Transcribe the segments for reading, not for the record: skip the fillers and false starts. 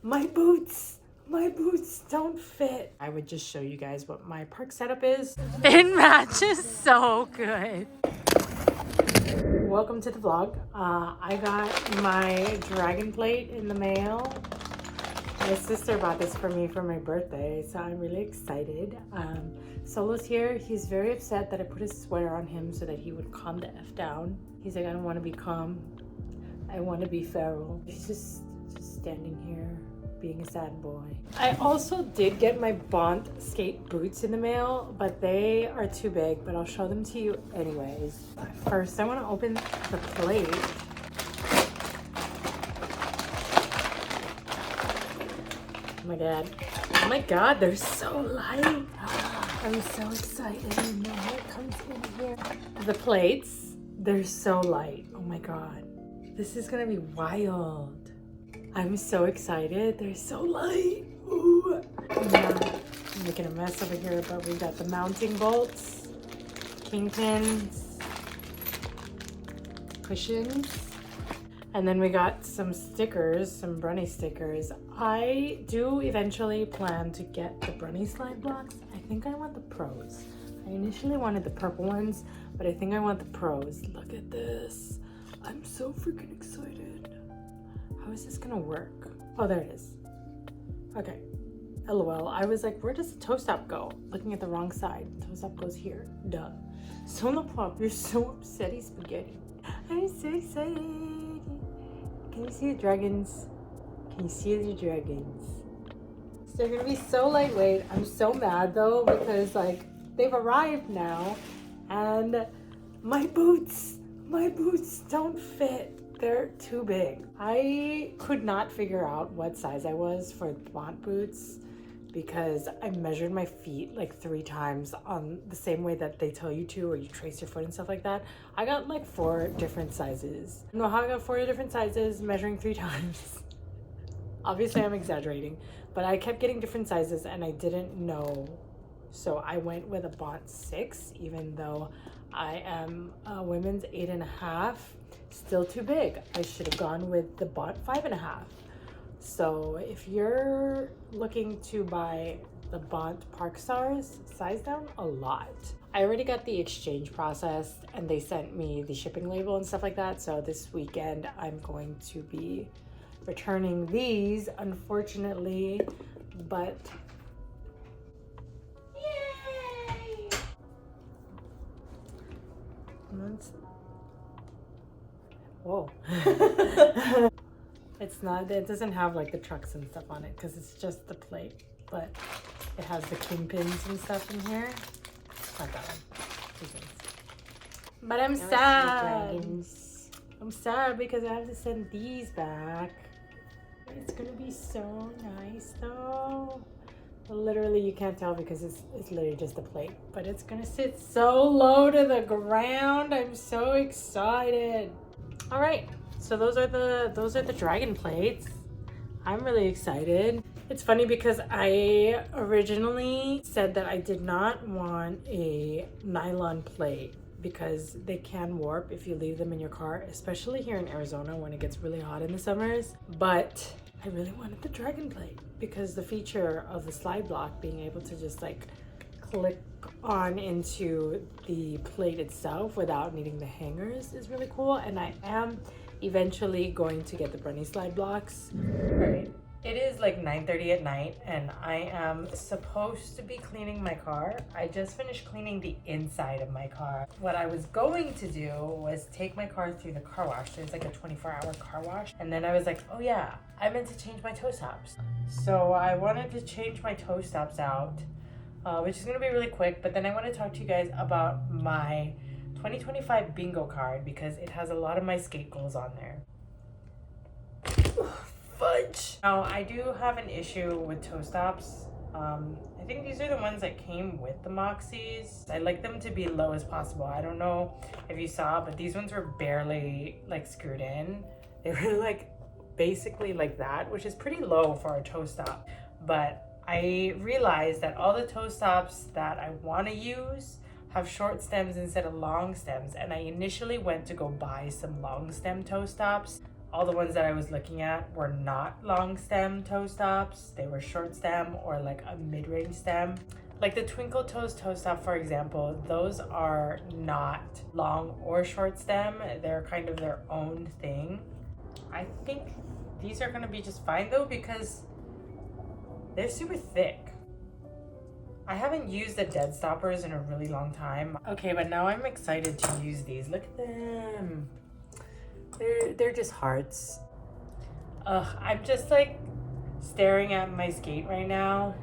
My boots don't fit. I would just show you guys what my park setup is. It matches so good. Welcome to the vlog. I got my dragon plate in the mail. My sister bought this for me for my birthday, so I'm really excited. Solo's here. He's very upset that I put a sweater on him so that he would calm the F down. He's like, I don't want to be calm. I want to be feral. He's just standing here being a sad boy. I also did get my Bont skate boots in the mail, but they are too big, but I'll show them to you anyways. First, I want to open the plate. Oh my god. Oh my god, they're so light. I'm so excited. I know what comes in here. The plates, they're so light. Oh my god. This is gonna be wild. I'm so excited. They're so light. Ooh. I'm making a mess over here, but we got the mounting bolts, kingpins, cushions, and then we got some stickers, some Brunny stickers. I do eventually plan to get the Brunny slide blocks. I think I want the pros. I initially wanted the purple ones, but I think I want the pros. Look at this. I'm so freaking excited. How is this gonna work? Oh, there it is. Okay. LOL. I was like, where does the toe stop go? Looking at the wrong side. Toe stop goes here. Duh. Solo Pop, you're so upsetty spaghetti. I'm so excited. Can you see the dragons? Can you see the dragons? They're gonna be so lightweight. I'm so mad though because like they've arrived now and my boots don't fit. They're too big. I could not figure out what size I was for Bont boots because I measured my feet like 3 times on the same way that they tell you to, or you trace your foot and stuff like that. I got like 4 different sizes. I don't know how I got 4 different sizes measuring 3 times. Obviously I'm exaggerating, but I kept getting different sizes and I didn't know. So I went with a Bont 6, even though I am a women's 8.5. Still too big. I should have gone with the Bont 5.5. So if you're looking to buy the Bont Parkstars, size down a lot. I already got the exchange processed and they sent me the shipping label and stuff like that. So this weekend I'm going to be returning these, unfortunately, but yay! Whoa. It's not, it doesn't have like the trucks and stuff on it because it's just the plate, but it has the kingpins and stuff in here. Not that one. But I'm sad. I'm sad because I have to send these back. It's gonna be so nice though. Literally you can't tell because it's literally just a plate, but it's gonna sit so low to the ground. I'm so excited. All right, so those are the dragon plates. I'm really excited. It's funny because I originally said that I did not want a nylon plate because they can warp if you leave them in your car, especially here in Arizona when it gets really hot in the summers. But I really wanted the dragon plate because the feature of the slide block being able to just like click on into the plate itself without needing the hangers is really cool. And I am eventually going to get the Brunny slide blocks. Right. It is like 9:30 at night and I am supposed to be cleaning my car. I just finished cleaning the inside of my car. What I was going to do was take my car through the car wash. There's like a 24-hour car wash. And then I was like, oh yeah, I meant to change my toe stops. So I wanted to change my toe stops out, which is gonna be really quick. But then I want to talk to you guys about my 2025 bingo card because it has a lot of my skate goals on there. Fudge. Now I do have an issue with toe stops. I think these are the ones that came with the Moxies. I like them to be low as possible. I don't know if you saw, but these ones were barely like screwed in. They were like basically like that, which is pretty low for a toe stop. But I realized that all the toe stops that I want to use have short stems instead of long stems, and I initially went to go buy some long stem toe stops. all the ones that I was looking at were not long stem toe stops. They were short stem or like a mid-range stem. Like the Twinkle Toes toe stop, for example, those are not long or short stem. They're kind of their own thing. I think these are gonna be just fine though because they're super thick. I haven't used the dead stoppers in a really long time. Okay, but now I'm excited to use these. Look at them. They're just hearts. I'm just like staring at my skate right now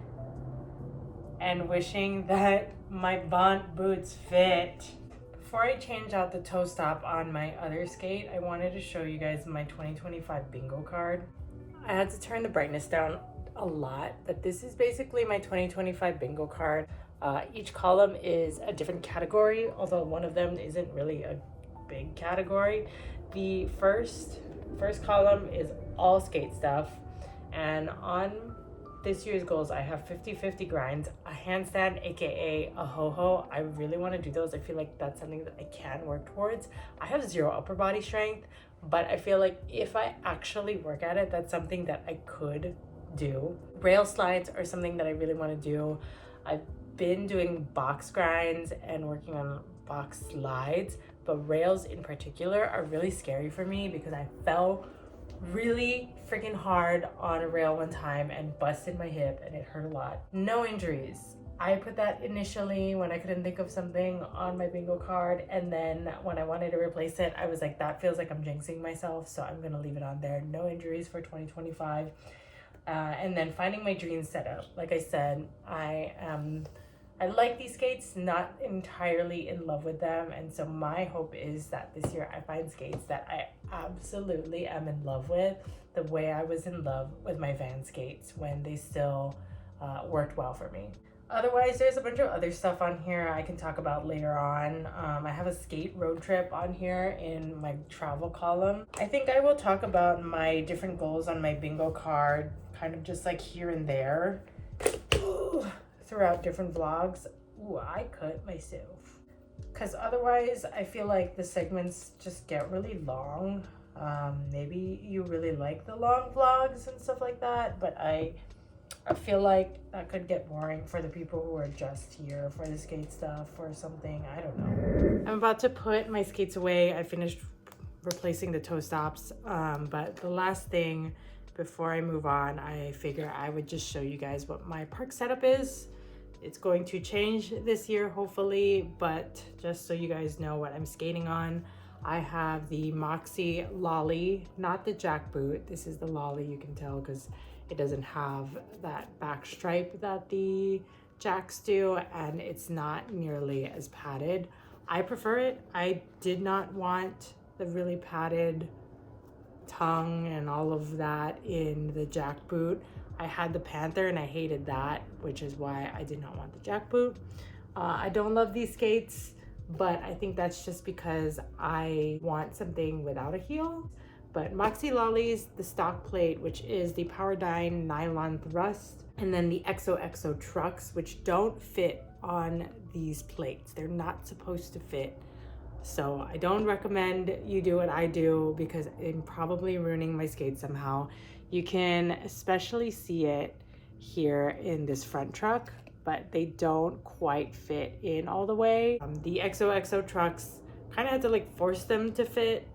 and wishing that my Bont boots fit. Before I change out the toe stop on my other skate, I wanted to show you guys my 2025 bingo card. I had to turn the brightness down a lot, but this is basically my 2025 bingo card. Each column is a different category, although one of them isn't really a big category. The first column is all skate stuff, and on this year's goals I have 50-50 grinds, a handstand aka a ho-ho. I really want to do those. I feel like that's something that I can work towards. I have zero upper body strength, but I feel like if I actually work at it, that's something that I could do. Rail slides are something that I really want to do. I've been doing box grinds and working on box slides, but rails in particular are really scary for me because I fell really freaking hard on a rail one time and busted my hip and it hurt a lot. No injuries. I put that initially when I couldn't think of something on my bingo card, and then when I wanted to replace it, I was like, that feels like I'm jinxing myself, so I'm gonna leave it on there. No injuries for 2025. And then finding my dream setup. Like I said, I like these skates, not entirely in love with them, and so my hope is that this year I find skates that I absolutely am in love with, the way I was in love with my Van skates when they still worked well for me. Otherwise, there's a bunch of other stuff on here I can talk about later on. I have a skate road trip on here in my travel column. I think I will talk about my different goals on my bingo card, kind of just like here and there. Throughout different vlogs. Ooh, I cut myself. Because otherwise, I feel like the segments just get really long. Maybe you really like the long vlogs and stuff like that, but I feel like that could get boring for the people who are just here for the skate stuff or something. I don't know. I'm about to put my skates away. I finished replacing the toe stops, but the last thing before I move on, I figure I would just show you guys what my park setup is. It's going to change this year, hopefully, but just so you guys know what I'm skating on, I have the Moxie Lolly, not the jack boot. This is the Lolly, you can tell because it doesn't have that back stripe that the jacks do, and it's not nearly as padded. I prefer it. I did not want the really padded tongue and all of that in the jack boot. I had the Panther and I hated that, which is why I did not want the jack boot. I don't love these skates, but I think that's just because I want something without a heel. But Moxie Lollies, the stock plate, which is the Powerdyne nylon thrust, and then the XOXO trucks, which don't fit on these plates. They're not supposed to fit. So I don't recommend you do what I do because I'm probably ruining my skate somehow. You can especially see it here in this front truck, but they don't quite fit in all the way. The XOXO trucks kind of had to like force them to fit,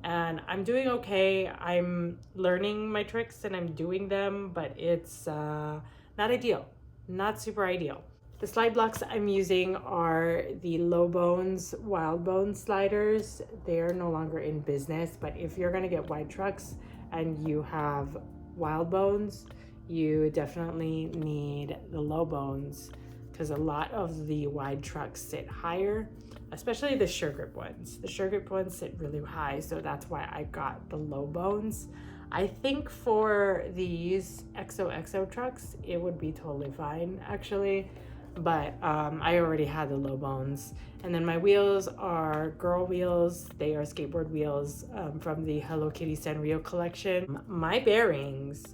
and I'm doing okay. I'm learning my tricks and I'm doing them, but it's not ideal, not super ideal. The slide blocks I'm using are the Low Bones Wild Bone sliders. They are no longer in business, but if you're gonna get wide trucks and you have Wild Bones, you definitely need the Low Bones because a lot of the wide trucks sit higher, especially the Sure Grip ones. The Sure Grip ones sit really high, so that's why I got the Low Bones. I think for these XOXO trucks, it would be totally fine actually. But I already had the Low Bones. And then my wheels are girl wheels. They are skateboard wheels from the Hello Kitty Sanrio collection. My bearings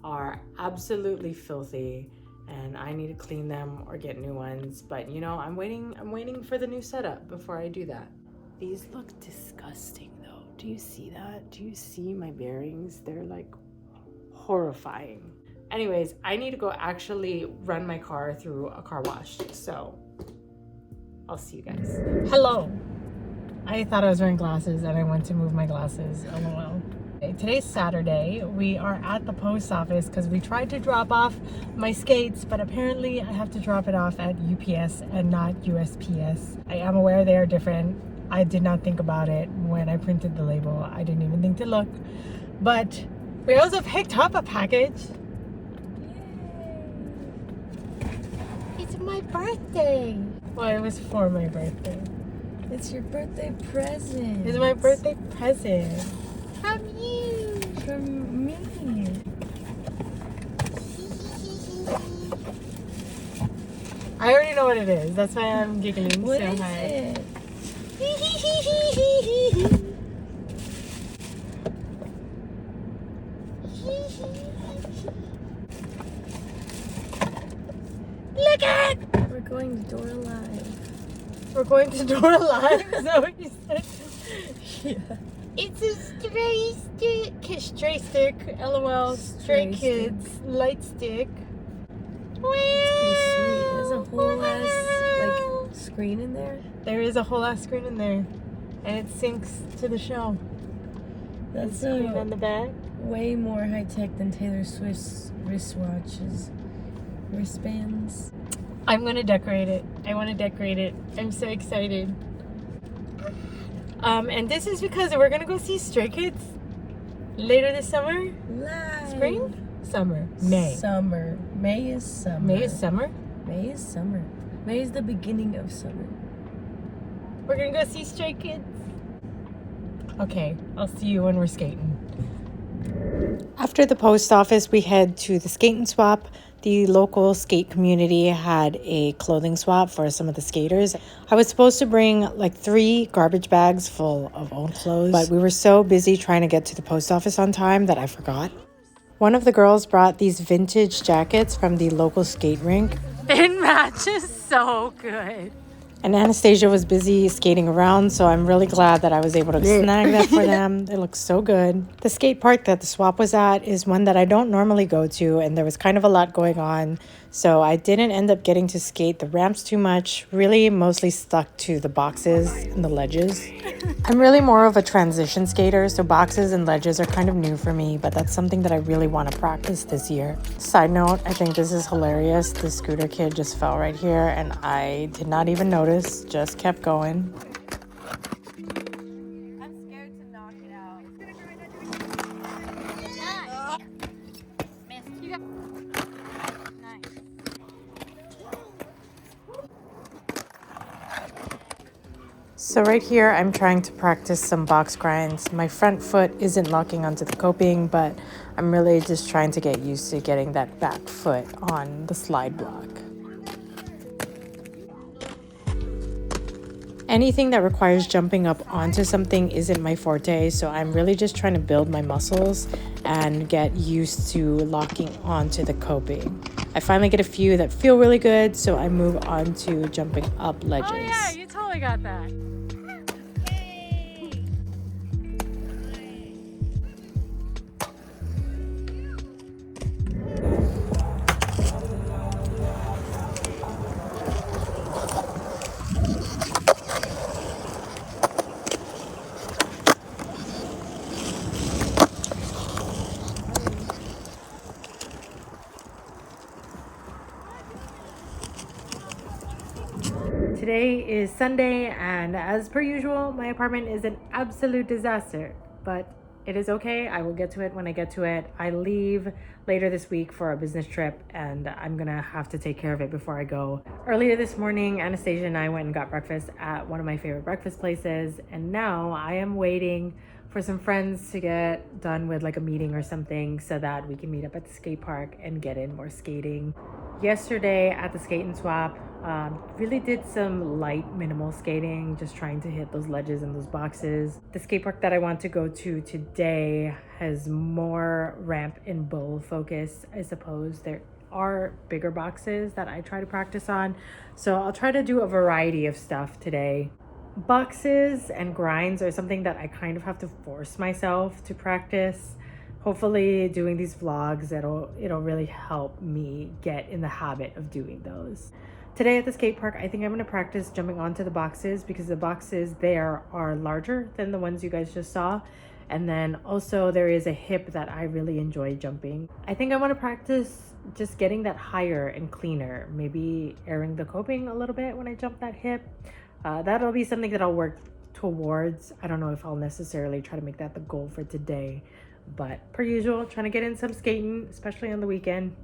are absolutely filthy and I need to clean them or get new ones. But you know, I'm waiting for the new setup before I do that. These look disgusting though. Do you see that? Do you see my bearings? They're like horrifying. Anyways, I need to go actually run my car through a car wash. So I'll see you guys. Hello. I thought I was wearing glasses and I went to move my glasses. LOL. Today's Saturday. We are at the post office because we tried to drop off my skates, but apparently I have to drop it off at UPS and not USPS. I am aware they are different. I did not think about it when I printed the label. I didn't even think to look. But we also picked up a package. Yay. It's my birthday. Well, it was for my birthday. It's your birthday present. It's my birthday present. From you. From me. I already know what it is. That's why I'm giggling What so is hard. it? Look at! We're going to Dora Live. We're going to Dora Live. Is that what you said? Yeah. It's a stray stick. Stray stick. LOL. Stray Stray kids. Light stick. It's pretty sweet. There's a whole ass like screen in there. There is a whole ass screen in there, and it syncs to the show. That's Screen on the back. way more high tech than Taylor Swift's wristwatches, wristbands. I'm gonna decorate it. I want to decorate it. I'm so excited. And this is because we're gonna go see Stray Kids later this summer. Live. Spring? Summer. May. Summer. May is summer. May is summer. May is summer. May is the beginning of summer. We're gonna go see Stray Kids. Okay, I'll see you when we're skating. After the post office, we head to the skate and swap. The local skate community had a clothing swap for some of the skaters. I was supposed to bring like 3 garbage bags full of old clothes, but we were so busy trying to get to the post office on time that I forgot. One of the girls brought these vintage jackets from the local skate rink. It matches so good. And Anastasia was busy skating around, so I'm really glad that I was able to snag that for them. It looks so good. The skate park that the swap was at is one that I don't normally go to, and there was kind of a lot going on, so I didn't end up getting to skate the ramps too much, really mostly stuck to the boxes and the ledges. I'm really more of a transition skater, so boxes and ledges are kind of new for me, but that's something that I really want to practice this year. Side note, I think this is hilarious. The scooter kid just fell right here, and I did not even notice, just kept going. I'm scared to knock it out. Missed. You got... Nice. So right here, I'm trying to practice some box grinds. My front foot isn't locking onto the coping, but I'm really just trying to get used to getting that back foot on the slide block. Anything that requires jumping up onto something isn't my forte, so I'm really just trying to build my muscles and get used to locking onto the coping. I finally get a few that feel really good, so I move on to jumping up ledges. Oh yeah, you totally got that. Today is Sunday, and as per usual, my apartment is an absolute disaster, but it is okay. I will get to it when I get to it. I leave later this week for a business trip, and I'm gonna have to take care of it before I go. Earlier this morning, Anastasia and I went and got breakfast at one of my favorite breakfast places, and now I am waiting for some friends to get done with like a meeting or something so that we can meet up at the skate park and get in more skating. Yesterday at the skate and swap, really did some light minimal skating, just trying to hit those ledges and those boxes. The skate park that I want to go to today has more ramp and bowl focus, I suppose. There are bigger boxes that I try to practice on, so I'll try to do a variety of stuff today. boxes and grinds are something that I kind of have to force myself to practice. Hopefully doing these vlogs, it'll really help me get in the habit of doing those. Today at the skate park, I think I'm going to practice jumping onto the boxes because the boxes there are larger than the ones you guys just saw. And then also there is a hip that I really enjoy jumping. I think I want to practice just getting that higher and cleaner, maybe airing the coping a little bit when I jump that hip. That'll be something that I'll work towards. I don't know if I'll necessarily try to make that the goal for today, but per usual, trying to get in some skating, especially on the weekend.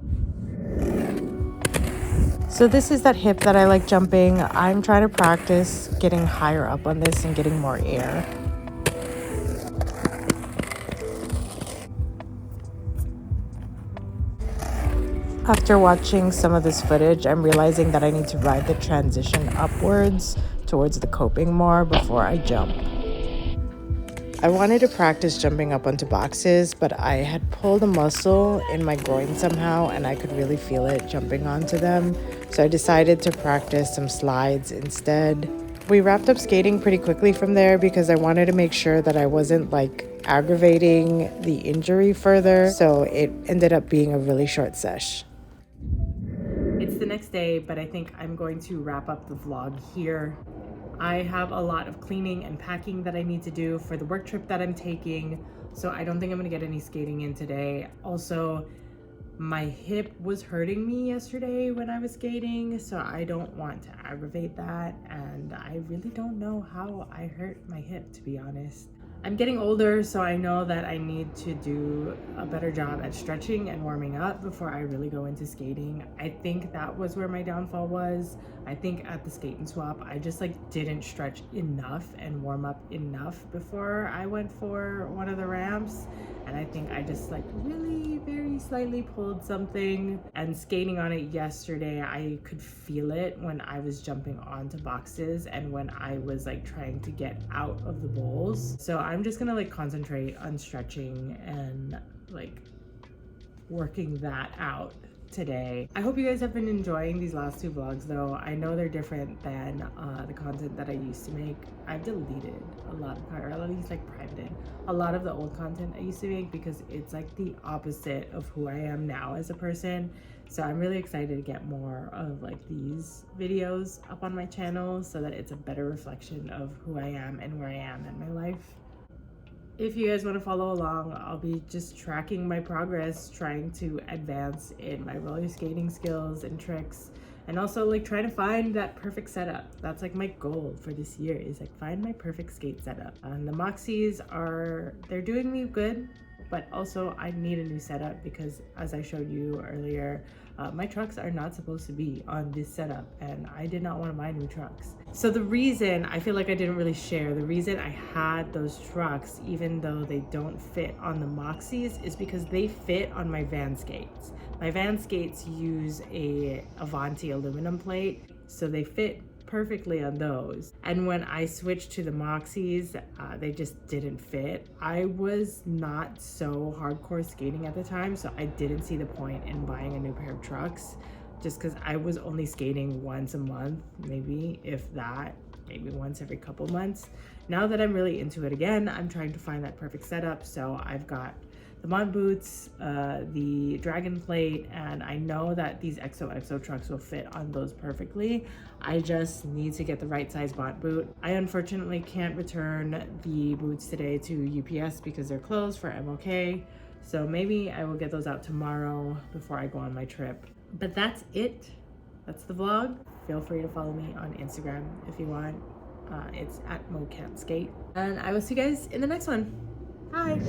So this is that hip that I like jumping. I'm trying to practice getting higher up on this and getting more air. After watching some of this footage, I'm realizing that I need to ride the transition upwards towards the coping more before I jump. I wanted to practice jumping up onto boxes, but I had pulled a muscle in my groin somehow and I could really feel it jumping onto them. So I decided to practice some slides instead. We wrapped up skating pretty quickly from there because I wanted to make sure that I wasn't aggravating the injury further. So it ended up being a really short sesh. It's the next day, but I think I'm going to wrap up the vlog here. I have a lot of cleaning and packing that I need to do for the work trip that I'm taking, so I don't think I'm gonna get any skating in today. Also, my hip was hurting me yesterday when I was skating, so I don't want to aggravate that, and I really don't know how I hurt my hip, to be honest. I'm getting older, so I know that I need to do a better job at stretching and warming up before I really go into skating. I think that was where my downfall was. I think at the skate and swap, I just didn't stretch enough and warm up enough before I went for one of the ramps. And I think I just really very slightly pulled something. And skating on it yesterday, I could feel it when I was jumping onto boxes and when I was trying to get out of the bowls. So I'm just gonna concentrate on stretching and working that out today. I hope you guys have been enjoying these last two vlogs though. I know they're different than the content that I used to make. I've deleted a lot of, or at least primed in a lot of the old content I used to make because it's the opposite of who I am now as a person. So I'm really excited to get more of these videos up on my channel so that it's a better reflection of who I am and where I am in my life. If you guys want to follow along, I'll be just tracking my progress, trying to advance in my roller skating skills and tricks, and also trying to find that perfect setup. That's my goal for this year is find my perfect skate setup. And the Moxies they're doing me good, but also I need a new setup because as I showed you earlier, my trucks are not supposed to be on this setup and I did not want to buy new trucks. So the reason I feel I didn't really share, the reason I had those trucks, even though they don't fit on the Moxies, is because they fit on my van skates. My van skates use a Avanti aluminum plate, so they fit perfectly on those. And when I switched to the Moxies, they just didn't fit. I was not so hardcore skating at the time, so I didn't see the point in buying a new pair of trucks just because I was only skating once a month, maybe, if that, maybe once every couple months. Now that I'm really into it again, I'm trying to find that perfect setup. So I've got the Bont boots, the Dragon plate, and I know that these XOXO trucks will fit on those perfectly. I just need to get the right size Bont boot. I unfortunately can't return the boots today to UPS because they're closed for MOK. So maybe I will get those out tomorrow before I go on my trip. But that's it. That's the vlog. Feel free to follow me on Instagram if you want. It's at MoCan'tSkate. And I will see you guys in the next one. Bye.